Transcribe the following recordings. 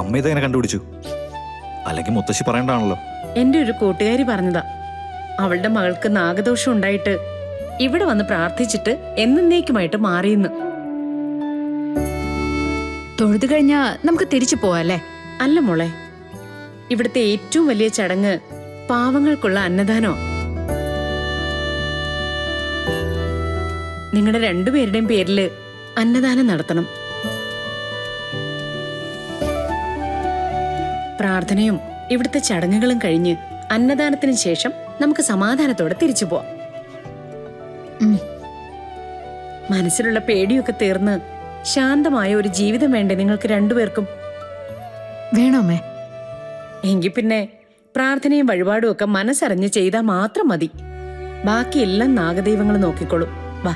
അമ്മ ഇതെങ്ങനെ കണ്ടുപിടിച്ചു? അല്ലെങ്കിൽ മുത്തശ്ശി പറയണ്ടാണല്ലോ. എന്റെ ഒരു കൂട്ടുകാരി പറഞ്ഞതാ. അവളുടെ മകൾക്ക് നാഗദോഷം ഉണ്ടായിട്ട് ഇവിടെ വന്ന് പ്രാർത്ഥിച്ചിട്ട് എന്നേക്കുമായിട്ട് മാറിയെന്ന്. തൊഴുതു കഴിഞ്ഞാ നമുക്ക് തിരിച്ചു പോവാല്ലേ? അല്ല മോളെ, ഇവിടുത്തെ ഏറ്റവും വലിയ ചടങ്ങ് പാവങ്ങൾക്കുള്ള അന്നദാനോ. നിങ്ങളുടെ രണ്ടുപേരുടെയും പേരില് അന്നദാനം നടത്തണം. പ്രാർത്ഥനയും ഇവിടുത്തെ ചടങ്ങുകളും കഴിഞ്ഞ് അന്നദാനത്തിന് ശേഷം നമുക്ക് സമാധാനത്തോടെ തിരിച്ചു പോവാം. മനസ്സിലുള്ള പേടിയൊക്കെ തീർന്ന് ശാന്തമായ ഒരു ജീവിതം വേണ്ടേ നിങ്ങൾക്ക് രണ്ടുപേർക്കും? വേണോമേ? എങ്കിൽ പിന്നെ പ്രാർത്ഥനയും വഴിപാടും ഒക്കെ മനസ്സറിഞ്ഞ് ചെയ്താൽ മാത്രം മതി. ബാക്കിയെല്ലാം നാഗദൈവങ്ങൾ നോക്കിക്കോളും. വാ.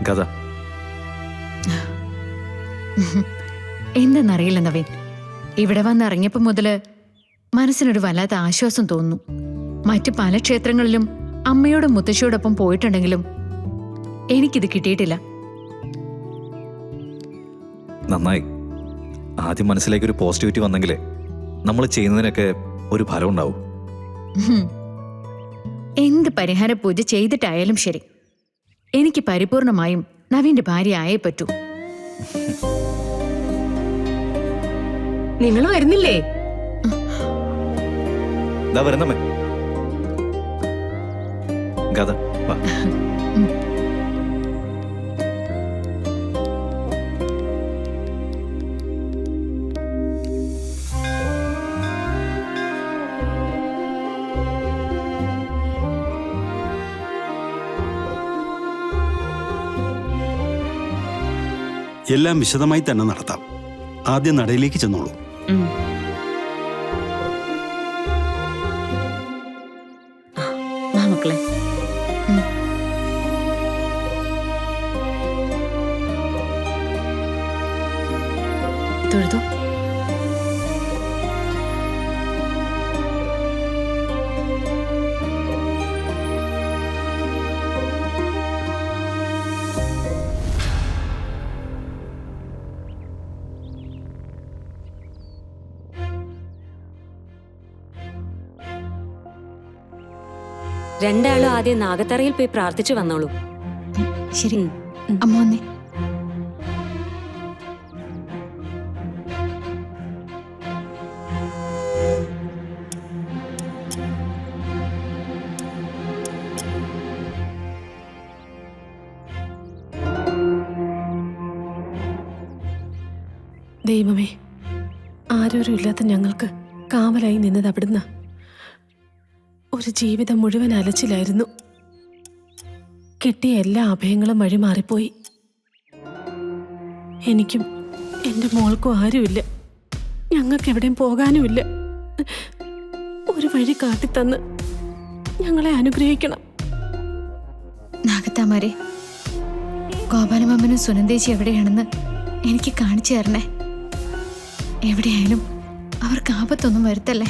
കഥ എന്തെന്നറിയില്ല നവീൻ. ഇവിടെ വന്നിറങ്ങിയപ്പോ മുതല് മനസ്സിനൊരു വല്ലാത്ത ആശ്വാസം തോന്നുന്നു. മറ്റു പല ക്ഷേത്രങ്ങളിലും അമ്മയോടും മുത്തശ്ശിയോടൊപ്പം പോയിട്ടുണ്ടെങ്കിലും എനിക്കിത് കിട്ടിയിട്ടില്ല. നന്നായി. ആദ്യം മനസ്സിലേക്ക് ഒരു പോസിറ്റിവിറ്റി വന്നെങ്കിലേ നമ്മൾ ചെയ്യുന്നതിനൊക്കെ ഒരു ഫലം ഉണ്ടാവും. എന്ത് പരിഹാര പൂജ ചെയ്തിട്ടായാലും ശരി, എനിക്ക് പരിപൂർണമായും നവീന്റെ ഭാര്യ ആയേ പറ്റൂ. നിങ്ങൾ വരുന്നില്ലേ? വരുന്നമ്മേ. കഥ വാ. എല്ലാം വിശദമായി തന്നെ നടത്താം. ആദ്യം നടയിലേക്ക് ചെന്നോളൂ. മക്കളെ, തൊഴുതു. രണ്ടാളും ആദ്യം നാഗത്തറയിൽ പോയി പ്രാർത്ഥിച്ചു വന്നോളൂ. ശരി അമ്മ വന്നേ. ദൈവമേ, ആരോരുമില്ലാത്ത ഞങ്ങൾക്ക് കാവലായി നിന്നത് അവിടുന്ന്. ഒരു ജീവിതം മുഴുവൻ അലച്ചിലായിരുന്നു. കിട്ടിയ എല്ലാ അഭയങ്ങളും വഴിമാറിപ്പോയി. എനിക്കും എൻ്റെ മോൾക്കും ആരുമില്ല. ഞങ്ങൾക്ക് എവിടെയും പോകാനുമില്ല. ഒരു വഴി കാട്ടിത്തന്ന് ഞങ്ങളെ അനുഗ്രഹിക്കണം. നാഗത്താമാരെ, ഗോപാലമാമനും സുനന്ദേച്ചി എവിടെയാണെന്ന് എനിക്ക് കാണിച്ചു തരണേ. എവിടെയായാലും അവർക്ക് ആപത്തൊന്നും വരുത്തല്ലേ.